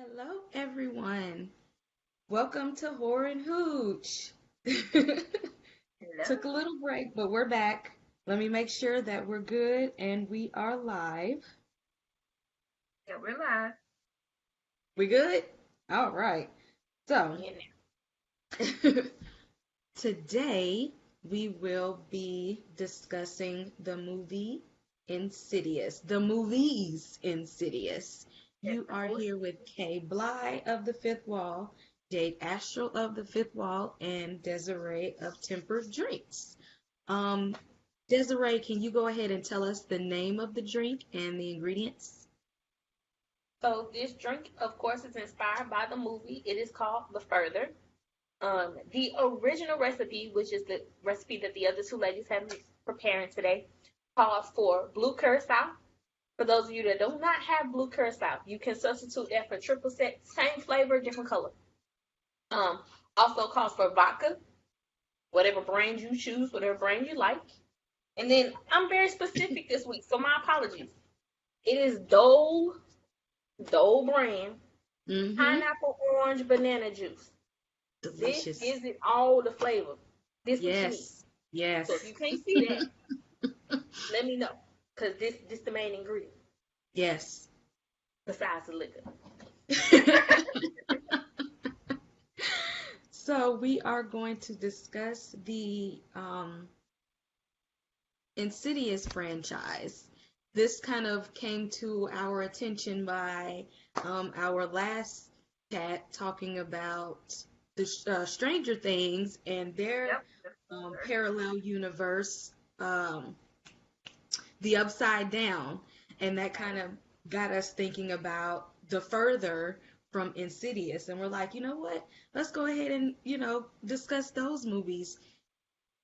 Hello, everyone. Welcome to Horror and Hooch. Hello. Took a little break, but we're back. Let me make sure that we're good and we are live. Yeah, we're live. We good? All right. So, Yeah, today we will be discussing the movie Insidious, the movies Insidious. yes, You the are host. here with Kay Bly of the Fifth Wall, Jade Astral of the Fifth Wall, and Desiree of Tempered Drinks. Um, Desiree, can you go ahead and tell us the name of the drink and the ingredients? So this drink, of course, is inspired by the movie. It is called The Further. The original recipe, which is the recipe that the other two ladies have been preparing today, calls for blue curacao. For those of you that do not have blue curacao, you can substitute that for triple sec, same flavor, different color. Um, Also calls for vodka, whatever brand you choose, whatever brand you like. And then I'm very specific this week, so my apologies. It is Dole brand Mm-hmm. pineapple orange banana juice. This Delicious. gives it all the flavor. This what you need. Yes. So if Yes. you can't see that, let me know. Cause this the main ingredient Yes. besides the liquor. So we are going to discuss the Insidious franchise. This kind of came to our attention by our last chat talking about the Stranger Things and their Yep. parallel universe, the Upside Down, and that kind Right. of got us thinking about the further from Insidious, and we're like, you know what? Let's go ahead and discuss those movies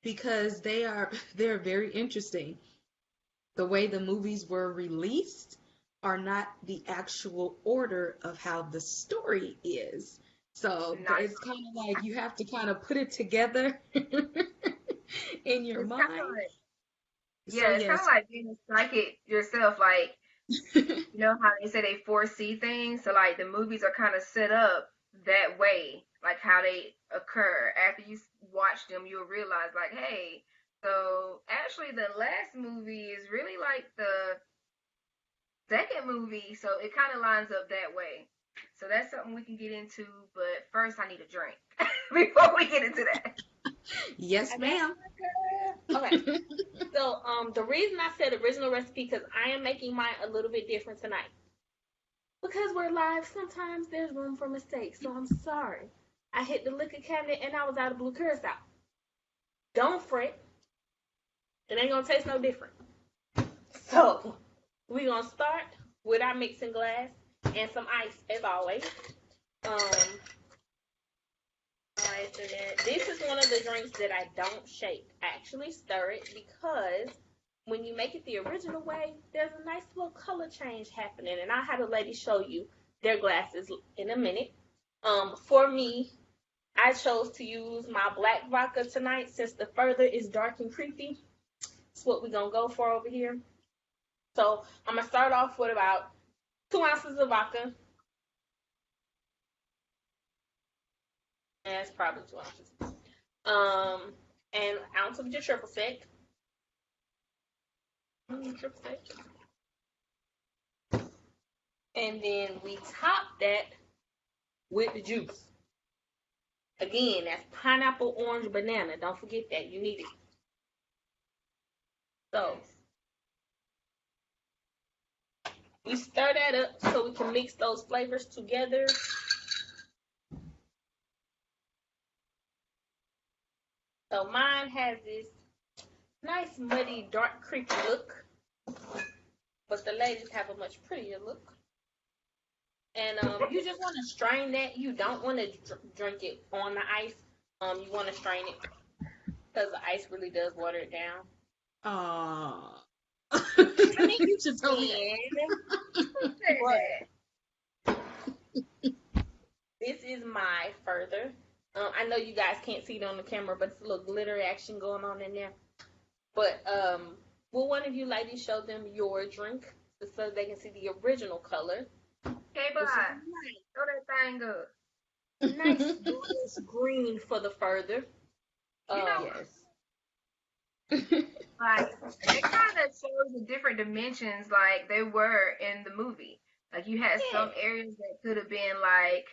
because they're very interesting. The way the movies were released are not the actual order of how the story is. So Not it's kind of like you have to kind of put it together in your it's kind of mind. like So it's kind of yes. like being a psychic yourself. Like you know how they say they foresee things. So like the movies are kind of set up that way, like how they occur. After you watch them, you'll realize like, hey, so actually the last movie is really like the second movie, so it kind of lines up that way. So that's something we can get into, but first I need a drink before we get into that. Yes, I got ma'am. you, my girl. Okay. So the reason I said original recipe because I am making mine a little bit different tonight. Because we're live, sometimes there's room for mistakes, so I'm sorry. I hit the liquor cabinet and I was out of blue curacao. Don't fret, it ain't gonna taste no different. So we're gonna start with our mixing glass and some ice as always. Um, ice in there. This is one of the drinks that I don't shake. I actually stir it because when you make it the original way, there's a nice little color change happening, and I'll have the lady show you their glasses in a minute. For me, I chose to use my black vodka tonight since the further is dark and creepy. That's what we're gonna go for over here. So I'm gonna start off with about 2 ounces of vodka. And that's probably 2 ounces. An ounce of your triple sec. Triple sec. And then we top that with the juice. Again, that's pineapple, orange, banana. Don't forget that. You need it. So Yes. we stir that up so we can mix those flavors together. So mine has this nice, muddy, dark, creepy look, but the ladies have a much prettier look. And you just want to strain that. You don't want to drink it on the ice. You want to strain it because the ice really does water it down. Aw. I mean, You you should told me can, that. but this is my further. I know you guys can't see it on the camera, but it's a little glitter action going on in there. But will one of you ladies show them your drink so they can see the original color? With some K-Bot, throw that thing up. nice bluish green for the further. You know, Yes. like they kind of shows the different dimensions like they were in the movie. Like you had Yeah, some areas that could have been like,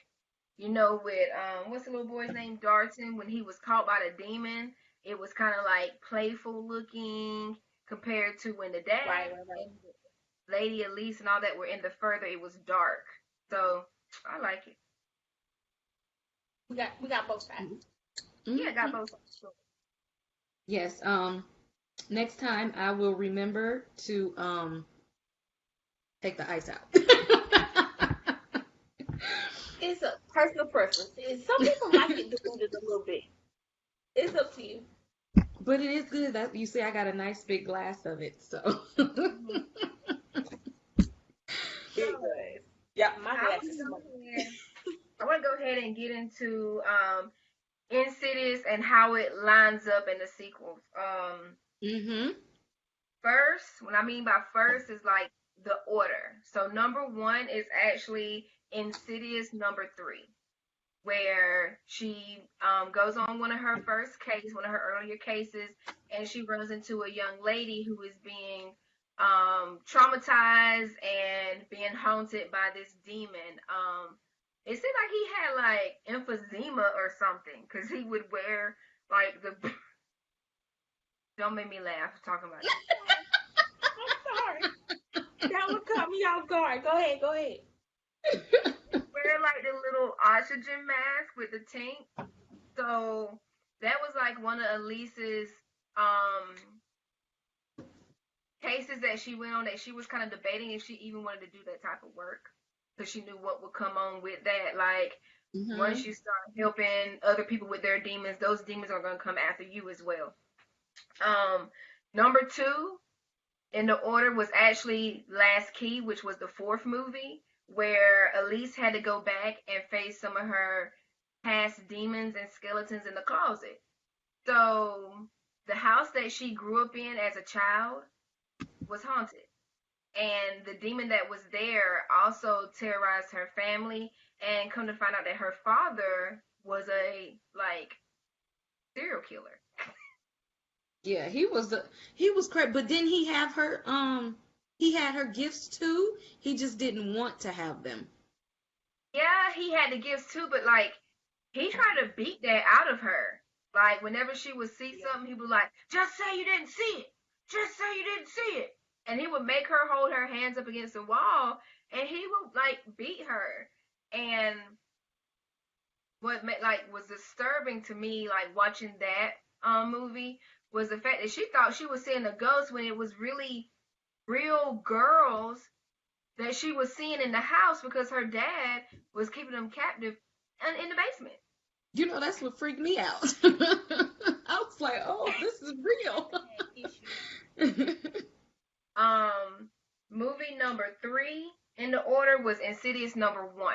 with what's the little boy's name, Darton, when he was caught by the demon, it was kind of like playful looking compared to when the right, dad right, right. and Lady Elise and all that were in the further, it was dark. So I like it. We got both sides. Yeah, got Mhm. both sides. Sure. Yes. Next time I will remember to take the ice out. It's a personal preference. Some people like it diluted a little bit. It's up to you. But it is good that you see I got a nice big glass of it, so. Mhm. Big So glass. Yeah, my I glass want to is go small. ahead. I want to go ahead and get into Insidious and how it lines up in the sequels. Mhm. First, what I mean by first is like the order. So number one is actually Insidious number three, where she goes on one of her earlier cases, and she runs into a young lady who is being traumatized and being haunted by this demon. It seemed like he had like emphysema or something because he would wear like the. Don't make me laugh talking about it. I'm sorry. That would cut me off guard. Go ahead, go ahead. Wear like the little oxygen mask with the tank. So that was like one of Elise's um cases that she went on that she was kind of debating if she even wanted to do that type of work because she knew what would come on with that. Like once Mhm. you start helping other people with their demons, those demons are going to come after you as well. Um, Number two in the order was actually Last Key, which was the fourth movie where Elise had to go back and face some of her past demons and skeletons in the closet. So the house that she grew up in as a child was haunted. And the demon that was there also terrorized her family, and come to find out that her father was a like serial killer. Yeah, he was correct, but didn't he have her he had her gifts too? He just didn't want to have them. Yeah, he had the gifts too, but like he tried to beat that out of her. Like whenever she would see Yeah. something, he would like, just say you didn't see it. Just say you didn't see it. And he would make her hold her hands up against the wall, and he would like beat her. And what like was disturbing to me, like watching that movie, was the fact that she thought she was seeing a ghost when it was really real girls that she was seeing in the house because her dad was keeping them captive in the basement. That's what freaked me out. I was like, "Oh, this is real." Had issues. Um, Movie number three in the order was Insidious number one.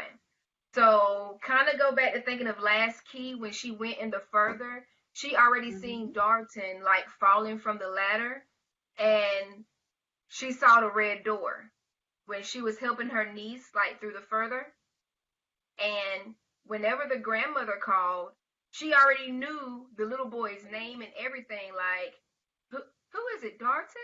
So kind of go back to thinking of Last Key when she went in the further. She already seen Mhm. Darton like falling from the ladder, and she saw the red door when she was helping her niece like through the further. And whenever the grandmother called, she already knew the little boy's name and everything. Like, who is it, Darton?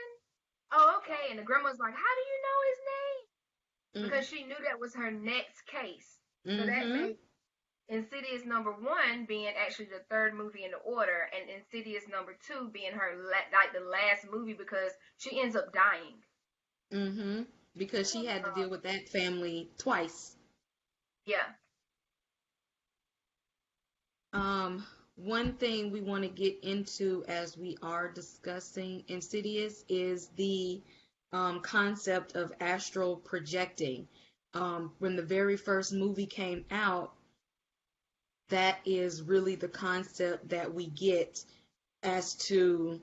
Oh, okay. And the grandma's like, how do you know his name? Because she knew that was her next case. So that Mhm. made Insidious number one being actually the third movie in the order, and Insidious number two being her like the last movie because she ends up dying. Mhm. Because she had to deal with that family twice. Yeah. Um, One thing we want to get into as we are discussing Insidious is the concept of astral projecting. When the very first movie came out, that is really the concept that we get as to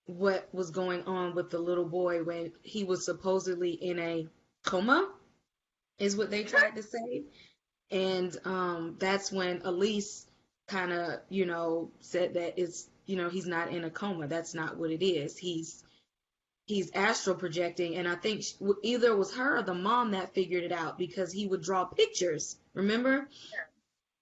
what was going on with the little boy when he was supposedly in a coma, is what they tried to say. And that's when Elise kind of, said that he's not in a coma. That's not what it is. he's astral projecting, and I think either it was her or the mom that figured it out because he would draw pictures, remember?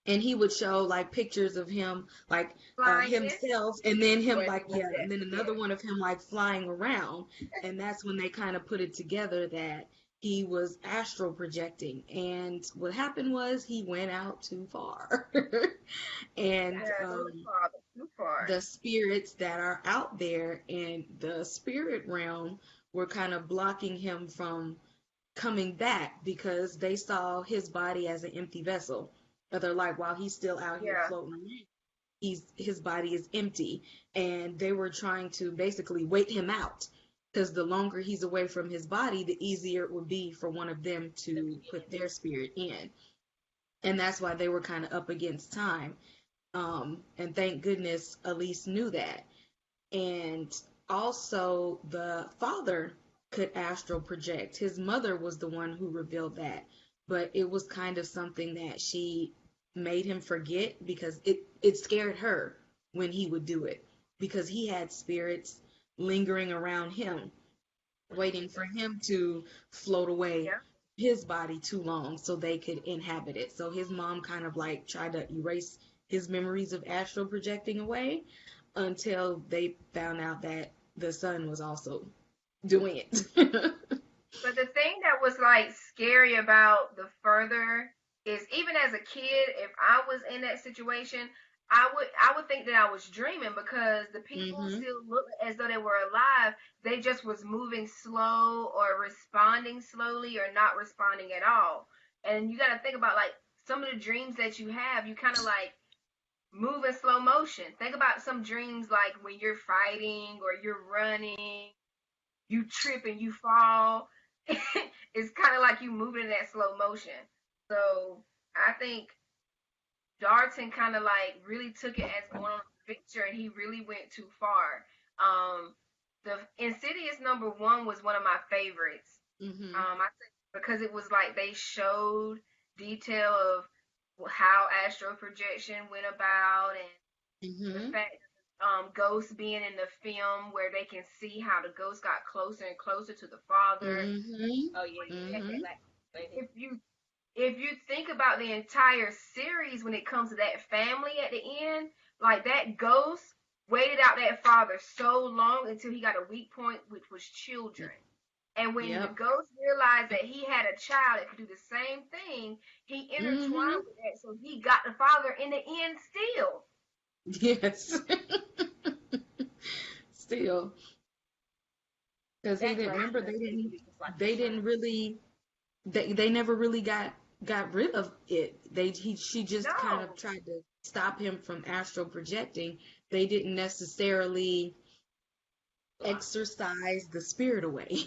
And he would show like pictures of him like Flying. himself, and then him Where like he was yeah, and then another one of him like flying around, and that's when they kind of put it together that he was astral projecting. And what happened was he went out too far. And Too far. the spirits that are out there in the spirit realm were kind of blocking him from coming back because they saw his body as an empty vessel. But they're like, while he's still out here floating around, his body is empty, and they were trying to basically wait him out because the longer he's away from his body, the easier it would be for one of them to put their spirit in. And that's why they were kind of up against time. And thank goodness Elise knew that. And also the father could astral project. His mother was the one who revealed that, but it was kind of something that she made him forget because it scared her when he would do it, because he had spirits lingering around him, waiting for him to float away his body too long so they could inhabit it. So his mom kind of like tried to erase his memories of astral projecting away until they found out that the son was also doing it. But the thing that was like scary about the further is, even as a kid, if I was in that situation, I would think that I was dreaming because the people still looked as though they were alive. They just was moving slow or responding slowly or not responding at all. And you got to think about like some of the dreams that you have, you kind of like move in slow motion. Think about some dreams like when you're fighting or you're running, you trip and you fall. It's kind of like you moving in that slow motion. So I think Darton kind of like really took it as going on a picture, and he really went too far. The Insidious #1 was one of my favorites. I think because it was like they showed detail of how astral projection went about, and the fact ghosts being in the film where they can see how the ghost got closer and closer to the father. Oh yeah. If you think about the entire series, when it comes to that family at the end, like that ghost waited out that father so long until he got a weak point, which was children. And when the ghost realized that he had a child that could do the same thing, he intertwined with that, so he got the father in the end still. Yes. Still. Because he didn't remember, they didn't really, they never really got rid of it. She just kind of tried to stop him from astral projecting. They didn't necessarily exorcise the spirit away.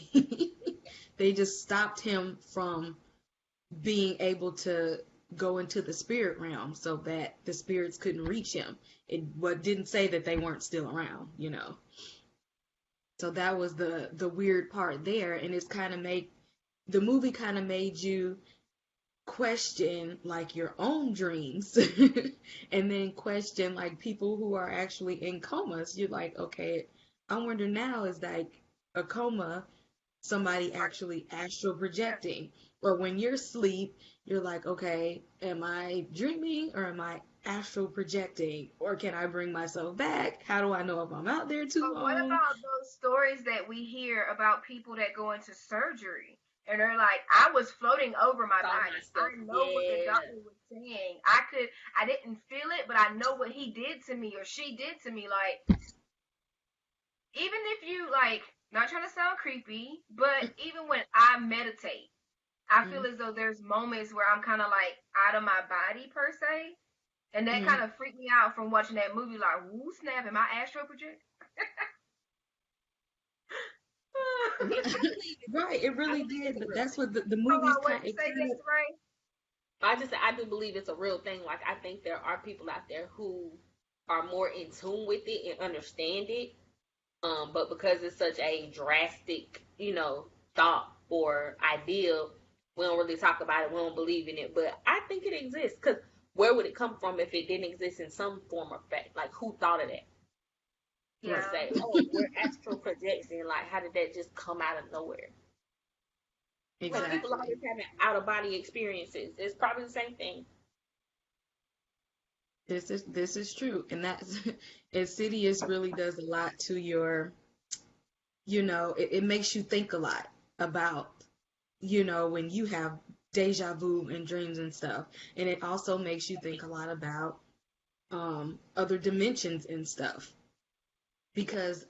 They just stopped him from being able to go into the spirit realm so that the spirits couldn't reach him. It didn't say that they weren't still around, you know. So that was the weird part there, and it's kind of the movie kind of made you question like your own dreams and then question like people who are actually in comas. You're like, okay, I wonder now, is like a coma somebody actually astral projecting? Or when you're asleep, you're like, okay, am I dreaming or am I astral projecting? Or can I bring myself back? How do I know if I'm out there too long? What about those stories that we hear about people that go into surgery and they're like, I was floating over my body. I know what the doctor was saying. I didn't feel it, but I know what he did to me or she did to me. Like, even if you like, not trying to sound creepy, but even when I meditate, I feel as though there's moments where I'm kind of like out of my body per se. And that kind of freaked me out from watching that movie. Like, woo snap, am I astral project? Right, it really did. But that's what the movie's kind of. I do believe it's a real thing. Like, I think there are people out there who are more in tune with it and understand it. But because it's such a drastic, thought or idea, we don't really talk about it. We don't believe in it. But I think it exists. Because where would it come from if it didn't exist in some form or fact? Like, who thought of that? to Yeah. say, oh, we're astral projecting. Like, how did that just come out of nowhere? Like, people Exactly. always having out of body experiences. It's probably the same thing. This is true, and that's Insidious really does a lot to your, it makes you think a lot about, when you have deja vu and dreams and stuff, and it also makes you think a lot about other dimensions and stuff because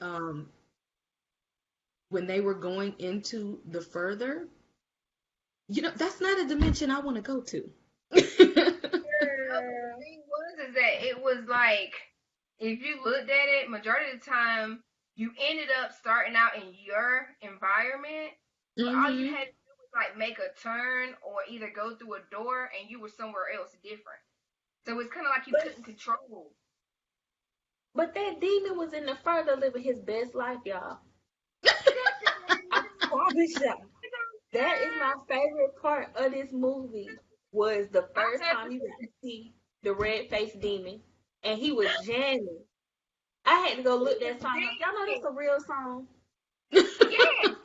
when they were going into the further, that's not a dimension I want to go to. No, but the thing was is that it was like if you looked at it, majority of the time you ended up starting out in your environment, but all you Hmm. had to do was like make a turn or either go through a door and you were somewhere else different. So it's kind of like you But couldn't control. but that demon was in the further living his best life, y'all. That's the thing. I promise y'all. That is my favorite part of this movie. Was the I first said, time you got to see the red faced demon, and he was jamming. I had to go look that song up. Y'all know that's a real song. yes,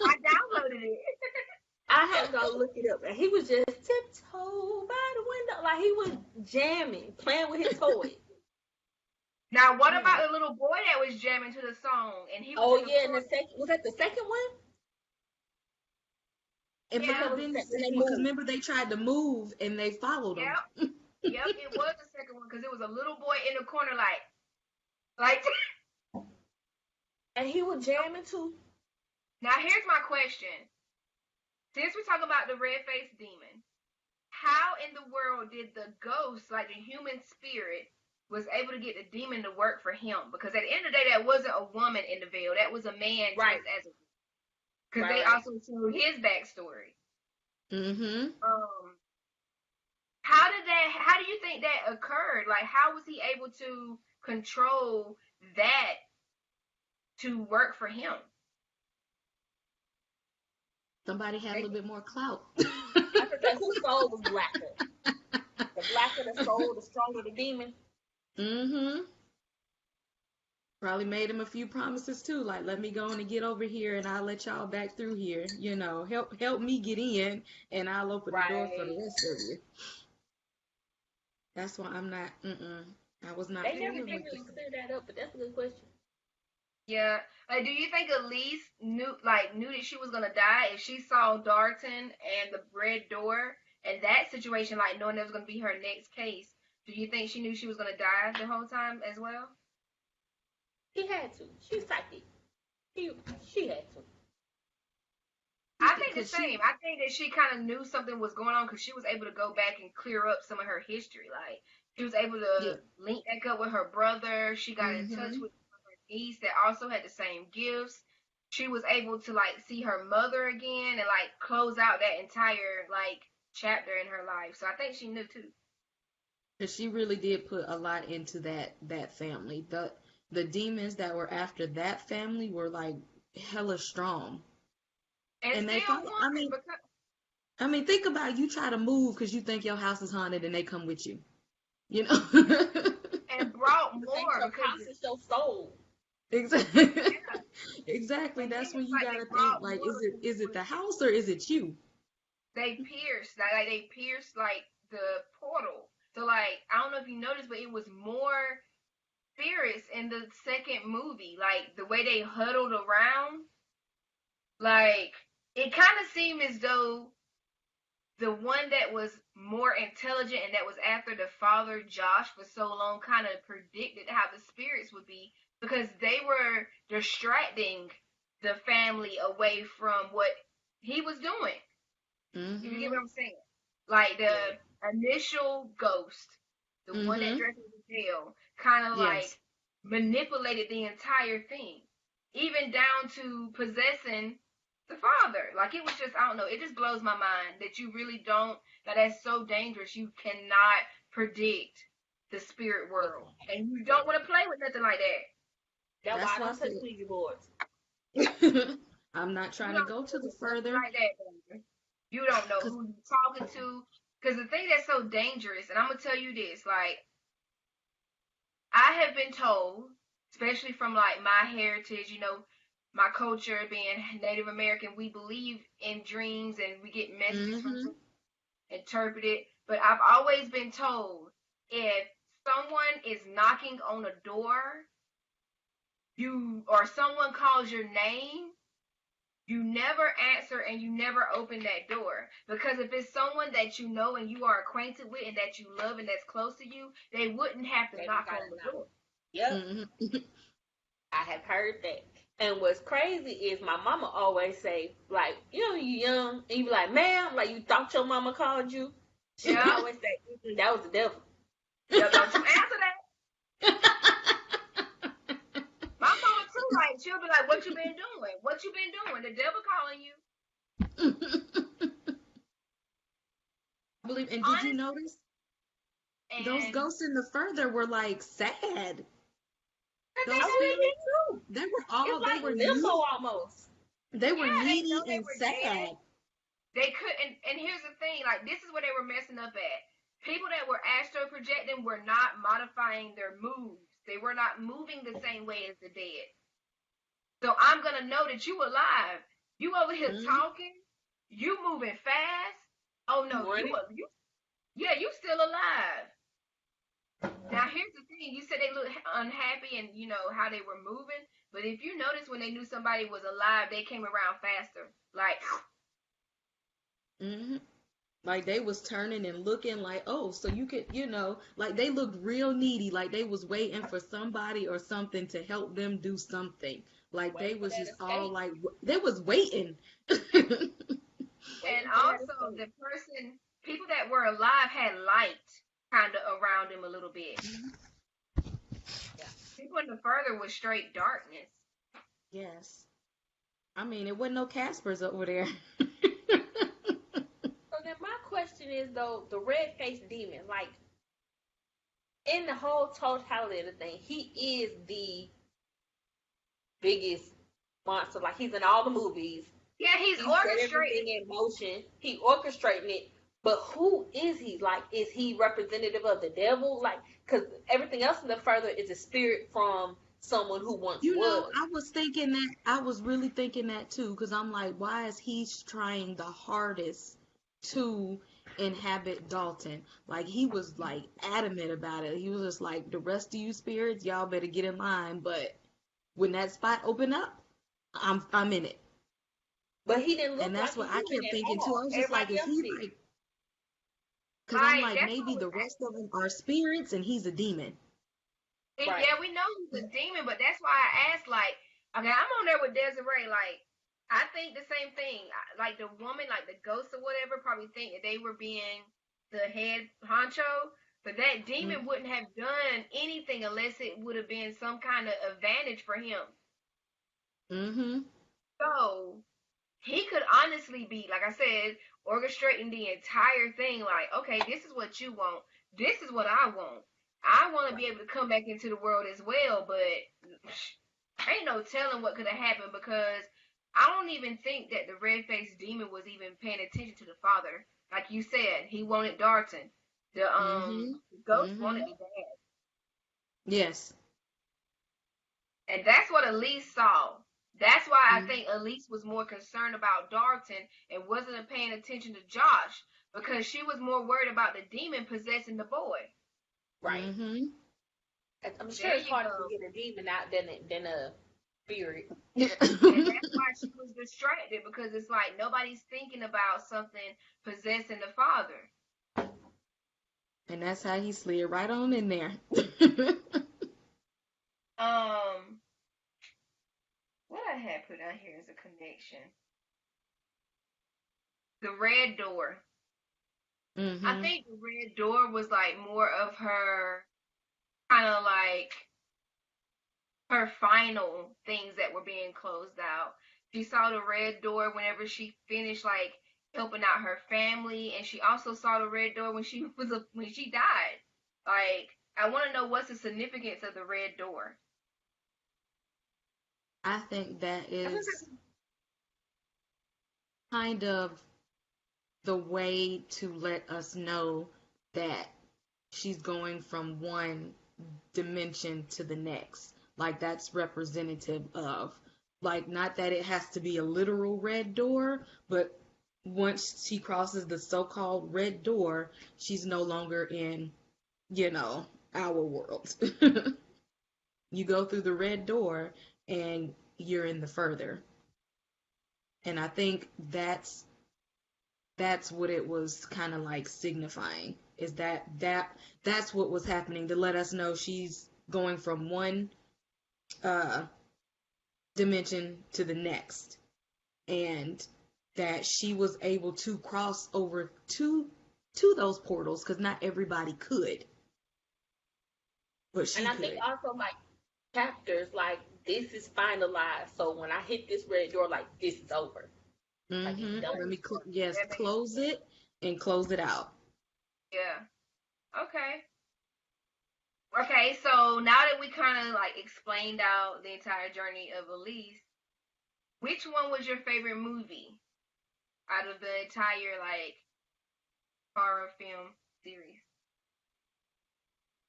I downloaded it. I had to go look it up, and he was just tiptoe by the window, like he was jamming, playing with his toys. Now, what I'm about like, the little boy that was jamming to the song and he was oh in the yeah, and the corner? second was that the second one? It Which might Yeah, one have was been the the second when they second one because moved? remember they tried to move and they followed them. yep, yep. It was the second one because it was a little boy in the corner, like. And he was jamming too. Now, here's my question. Since we're talking about the red-faced demon, how in the world did the ghost, like the human spirit, was able to get the demon to work for him? Because at the end of the day, that wasn't a woman in the veil. That was a man Right, dressed as a. Because they right. also showed his backstory. Mm-hmm. Um, how do you think that occurred? Like, how was he able to control that to work for him? Somebody had a little bit more clout. I could say whose soul was blacker. The blacker the soul, the stronger the demon. Mm-hmm. Probably made him a few promises too, like let me go on and get over here and I'll let y'all back through here. Help me get in and I'll open the door for the Right. rest of you. That's why I'm not I was not They never fooling did with really it. clear that up, but that's a good question. Yeah. Like, do you think Elise knew that she was gonna die if she saw Darton and the red door and that situation, like knowing that was gonna be her next case? Do you think she knew she was gonna die the whole time as well? She had to. She's psychic. She she had to. I think the Because she same. I think that she kind of knew something was going on because she was able to go back and clear up some of her history. Like she was able yeah. to link back up with her brother. She got in touch Mm-hmm. with her niece that also had the same gifts. She was able to like see her mother again and like close out that entire like chapter in her life. So I think she knew too. Because she really did put a lot into that family. The demons that were after that family were like hella strong. And And they still fight. I won mean, because I mean, think about it. You try to move because you think your house is haunted, and they come with you. You know. and brought The thing more your because house is your soul. Exactly. yeah. Exactly. And then That's when it's you like they gotta think brought like, more because it is it was the house or is it you? they pierced like the portal. So like I don't know if you noticed, but it was more spirits in the second movie. Like the way they huddled around, like it kind of seemed as though the one that was more intelligent and that was after the father Josh for so long kind of predicted how the spirits would be because they were distracting the family away from what he was doing. If you get what Mm-hmm. I'm saying. Like Yeah. the initial ghost, the one that Mm-hmm. dressed as a veil, kind of like Yes. manipulated the entire thing, even down to possessing the father. Like it was just, I don't know, it just blows my mind that you really don't, that that's so dangerous. You cannot predict the spirit world. And you don't want to play with nothing like that. That's why That's I why I don't touch said Ouija boards. I'm not You trying to don't go to play the with nothing further like that, baby. You don't know because who you're talking to. Because the thing that's so dangerous, and I'm going to tell you this, like, I have been told especially from like my heritage, my culture being Native American, we believe in dreams and we get messages from Mm-hmm. interpreted. But I've always been told if someone is knocking on a door, or someone calls your name, you never answer and you never open that door. Because if it's someone that you know and you are acquainted with and that you love and that's close to you, they wouldn't have to knock on the door. Yep. Mm-hmm. I have heard that. And what's crazy is my mama always say, like, you young, and you be like, ma'am, like you thought your mama called you. She Yeah. always say, that was the devil. Yeah, don't you answer that. My mama too, like, she'll be like, what you been doing? What you been doing? The devil calling you. I believe, and did you notice those ghosts in the further were like sad? Those spirits, too. they were all It's like they were limbo needy. almost. They were they needy know they and were sad. dead. They couldn't, and here's the thing, like, this is where they were messing up at. People that were astral projecting were not modifying their moves. They were not moving the same way as the dead. So I'm gonna know that you alive. You over here talking. You moving fast. Oh no, you still alive. Now here's the thing. You said they look unhappy and how they were moving. But if you notice when they knew somebody was alive, they came around faster. Like. Mm-hmm. Like they was turning and looking like, oh, so you could, like they looked real needy, like they was waiting for somebody or something to help them do something. Like they was just all like, they was waiting. And also the people that were alive had light kind of around them a little bit. Yeah. People in the further was straight darkness. Yes. I mean, it wasn't no Caspers over there. So then my question is, though, the red-faced demon, like, in the whole totality of the thing, he is the biggest monster. Like, he's in all the movies. Yeah, he's orchestrating everything in motion. He orchestrating it. But who is he? Like, is he representative of the devil? Like, because everything else in the further is a spirit from someone who once was. I was really thinking that too, because I'm like, why is he trying the hardest to inhabit Dalton? Like, he was like adamant about it. He was just like, the rest of you spirits, y'all better get in line. But when that spot opened up, I'm in it. But he didn't look and that's like what I kept thinking too. I was just like, is he like? Because I'm like, maybe the rest of them are spirits and he's a demon. Right. Yeah, we know he's a demon, but that's why I asked, like, okay, I'm on there with Desiree, like, I think the same thing. Like, the woman, like, the ghost or whatever, probably think that they were being the head honcho, but that demon wouldn't have done anything unless it would have been some kind of advantage for him. Mm-hmm. So, he could honestly be, like I said, orchestrating the entire thing, like, okay, this is what you want. This is what I want. I want to be able to come back into the world as well, but ain't no telling what could have happened, because I don't even think that the red-faced demon was even paying attention to the father. Like you said, he wanted Dalton. The ghost wanted the dad. Yes. And that's what Elise saw. That's why I think Elise was more concerned about Dalton and wasn't paying attention to Josh, because she was more worried about the demon possessing the boy. Right. Mm-hmm. I'm sure it's harder to get a demon out than a spirit. And that's why she was distracted, because it's like nobody's thinking about something possessing the father. And that's how he slid right on in there. What I had put out here is a connection. The red door. Mm-hmm. I think the red door was like more of her kind of like her final things that were being closed out. She saw the red door whenever she finished like helping out her family, and she also saw the red door when she died. Like, I want to know what's the significance of the red door. I think that is kind of the way to let us know that she's going from one dimension to the next. like that's representative of, like, not that it has to be a literal red door, but once she crosses the so-called red door, she's no longer in, our world. You go through the red door and you're in the further. And I think that's what it was kind of like signifying, is that's what was happening, to let us know she's going from one uh dimension to the next, and that she was able to cross over to those portals, because not everybody could, but she And I think could. also like chapters like this is finalized. So when I hit this red door, like this is over. Like it's done. Let me yes, That makes close it and close it out. yeah. Okay. Okay, so now that we kind of like explained out the entire journey of Elise, which one was your favorite movie out of the entire like horror film series?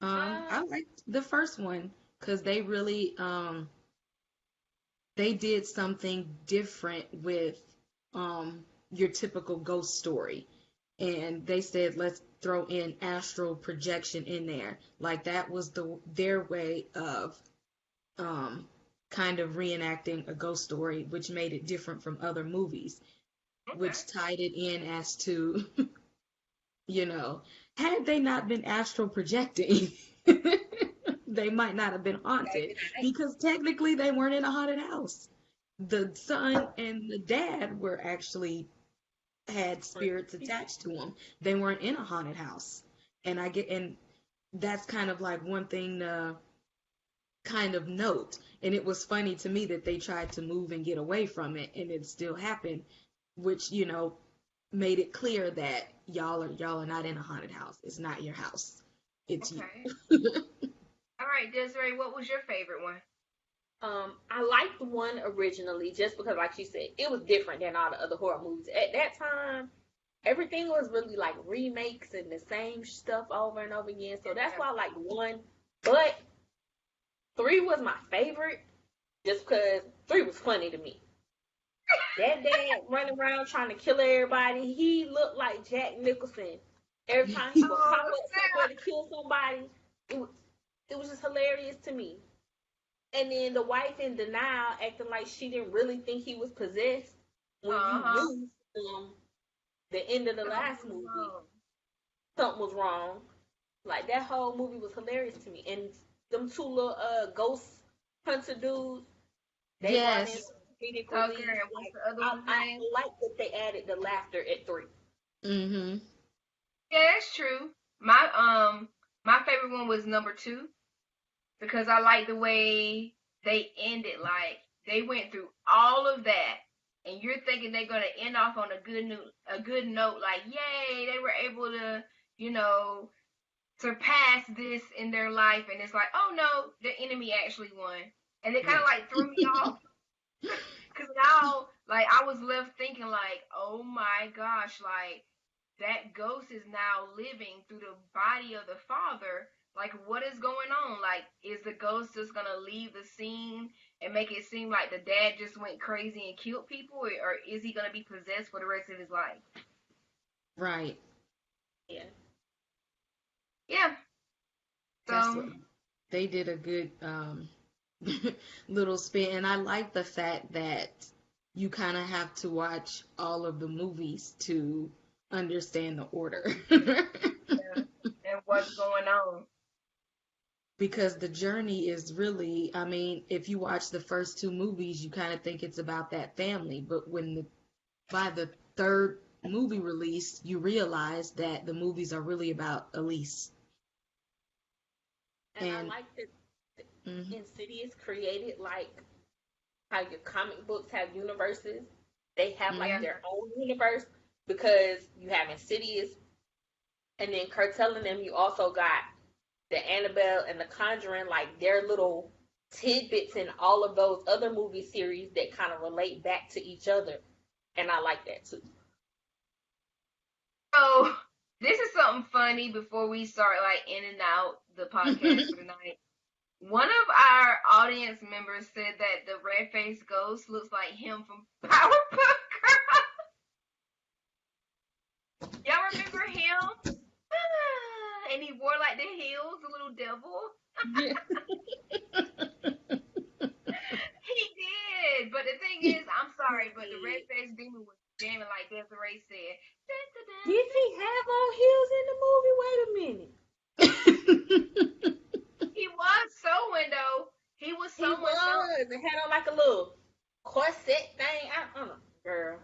I liked the first one because they really they did something different with your typical ghost story. And they said, let's throw in astral projection in there. Like that was their way of kind of reenacting a ghost story, which made it different from other movies, Okay. which tied it in as to, you know, had they not been astral projecting, they might not have been haunted, because technically they weren't in a haunted house. The son and the dad were actually had spirits attached to them. They weren't in a haunted house. And that's kind of like one thing to kind of note. And it was funny to me that they tried to move and get away from it, and it still happened, which, made it clear that y'all are not in a haunted house. It's not your house. It's Okay. you. All right, Desiree, what was your favorite one? I liked one originally just because, like she said, it was different than all the other horror movies. At that time, everything was really like remakes and the same stuff over and over again. So that's why I like one. But three was my favorite just because three was funny to me. That dad running around trying to kill everybody, he looked like Jack Nicholson. Every time he would pop up somewhere to kill somebody, it was just hilarious to me. And then the wife in denial, acting like she didn't really think he was possessed when you knew from the end of the last movie something was wrong. Like that whole movie was hilarious to me. And them two little ghost hunter dudes, they brought in Yes. comedic Okay, relief. and what's the other one's I name? like that they added the laughter at 3. Mm-hmm. Yeah, that's true. My favorite one was number 2 because I like the way they ended. Like they went through all of that, and you're thinking they're gonna end off on a good note. Like, yay, they were able to, you know, surpass this in their life, and it's like, oh no, the enemy actually won, and it kind of Yes. like threw me off. Because now, like, I was left thinking, like, oh my gosh, like, that ghost is now living through the body of the father. Like, what is going on? Like, is the ghost just gonna leave the scene and make it seem like the dad just went crazy and killed people, or is he gonna be possessed for the rest of his life? Right. Yeah. Yeah. That's So, what they did, a good little spin. And I like the fact that you kind of have to watch all of the movies to understand the order. yeah. And what's going on? Because the journey is really, I mean, if you watch the first two movies, you kind of think it's about that family, but by the third movie release, you realize that the movies are really about Elise. And I And like that mhm. Insidious created like how your comic books have universes. They have like Yeah. their own universe because you have Insidious, and then Curtel and them. You also got the Annabelle and the Conjuring, like their little tidbits in all of those other movie series that kind of relate back to each other, and I like that too. So, this is something funny before we start like in and out the podcast for tonight. One of our audience members said that the red-faced ghost looks like him from Powerpuff Girls. Y'all remember him? And he wore like the heels, the little devil. Yeah. He did. But the thing is, I'm sorry, but the red-faced demon was jamming like Desiree said. Did he have on heels in the movie? Wait a minute. He was sewing though. He was He sewing. was. It had on like a little corset thing. I don't know, girl.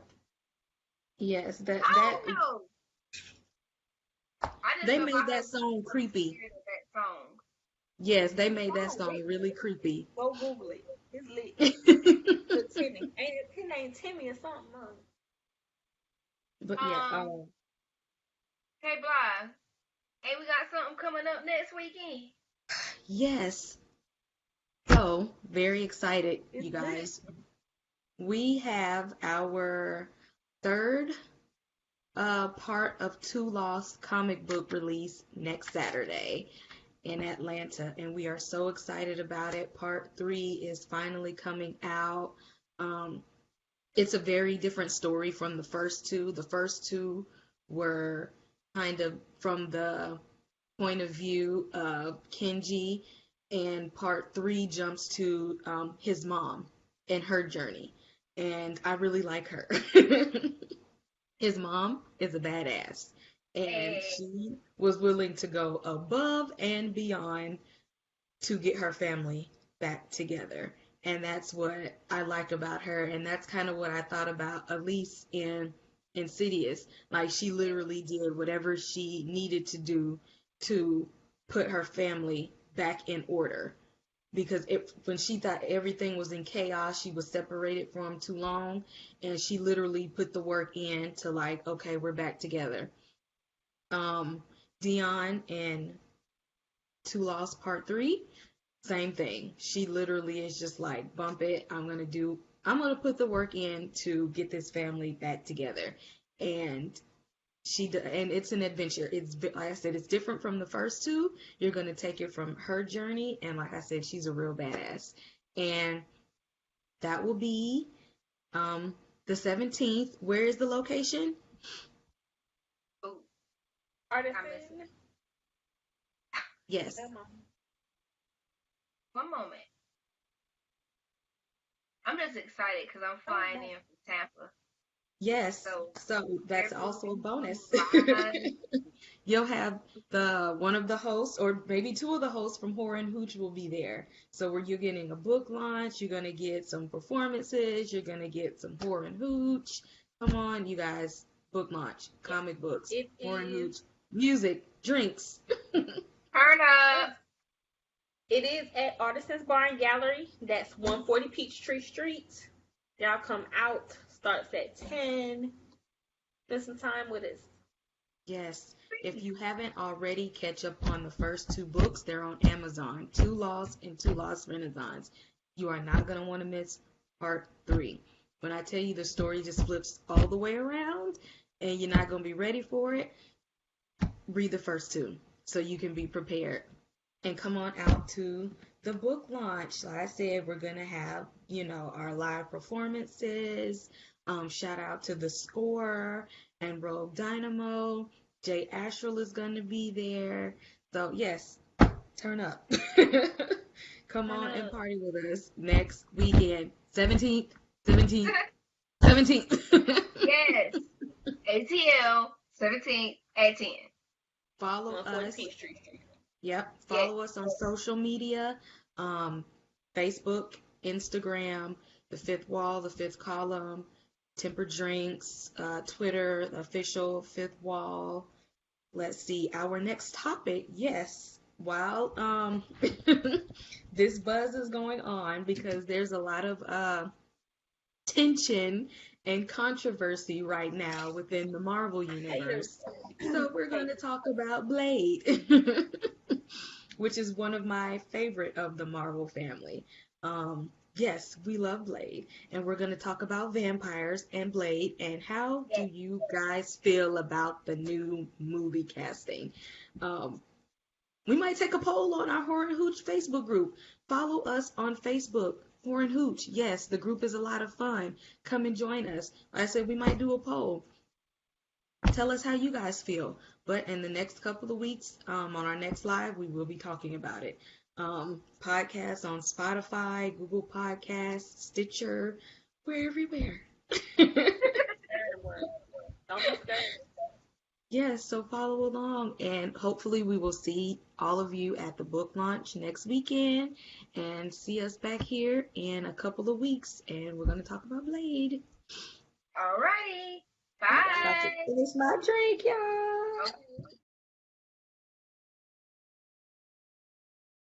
Yes, I don't know. they made that song creepy. That song. Yes, they made that song really creepy. Go Google it. It's lit. It's Timmy. Ain't it? His name Timmy or something? But yeah, Hey, Bly. Hey, we got something coming up next weekend. yes. So, very excited, It's you guys. We have our third part of Two Lost comic book release next Saturday in Atlanta, and we are so excited about it. Part 3 is finally coming out. It's a very different story from the first two. The first two were kind of from the point of view of Kenji, and part 3 jumps to his mom and her journey. And I really like her. His mom is a badass, and she was willing to go above and beyond to get her family back together. And that's what I like about her, and that's kind of what I thought about Elise in Insidious. Like, she literally did whatever she needed to do to put her family back in order. Because when she thought everything was in chaos, she was separated from too long, and she literally put the work in to, like, okay, we're back together. Dion in Two Lost Part 3, same thing. She literally is just like, bump it, I'm gonna put the work in to get this family back together. And and it's an adventure. It's, like I said, it's different from the first two. You're going to take it from her journey, and like I said, she's a real badass. And that will be the 17th. Where is the location? Oh, Artist. Yes. One moment. I'm just excited because I'm flying in from Tampa. Yes. So that's also a bonus. You'll have one of the hosts, or maybe two of the hosts from Horror and Hooch will be there. So where you're getting a book launch, you're gonna get some performances, you're gonna get some Horror and Hooch. Come on, you guys, book launch, comic books, Horror and Hooch, music, drinks. Turn up. It is at Artisans Bar and Gallery. That's 140 Peachtree Street. Y'all come out. Starts at 10. Spend some time with us. Yes. If you haven't already, catch up on the first two books. They're on Amazon. Two Lost and Two Lost Renaissance. You are not going to want to miss part 3. When I tell you the story just flips all the way around and you're not going to be ready for it, read the first two so you can be prepared. And come on out to the book launch. Like I said, we're going to have, our live performances. Shout out to The Score and Rogue Dynamo. Jay Astral is going to be there. So, yes, turn up. Come on and party with us next weekend. 17th. Yes. ATL 17th at 10. Follow us. Yep. Follow us on social media. Facebook, Instagram, The Fifth Wall, The Fifth Column, Temper Drinks, Twitter, the official Fifth Wall. Let's see, our next topic, yes, while this buzz is going on because there's a lot of tension and controversy right now within the Marvel Universe. So we're going to talk about Blade, which is one of my favorite of the Marvel family. Yes, we love Blade, and we're going to talk about vampires and Blade, and how do you guys feel about the new movie casting? We might take a poll on our Horror and Hooch Facebook group. Follow us on Facebook. Horror and Hooch. Yes, the group is a lot of fun. Come and join us. Like I said, we might do a poll. Tell us how you guys feel. But in the next couple of weeks, on our next live, we will be talking about it. Podcasts on Spotify, Google Podcasts, Stitcher. We're everywhere. Don't be scared. Yes, so follow along, and hopefully we will see all of you at the book launch next weekend, and see us back here in a couple of weeks, and we're going to talk about Blade. Alrighty. I'm about to Bye. finish my drink, y'all. Okay.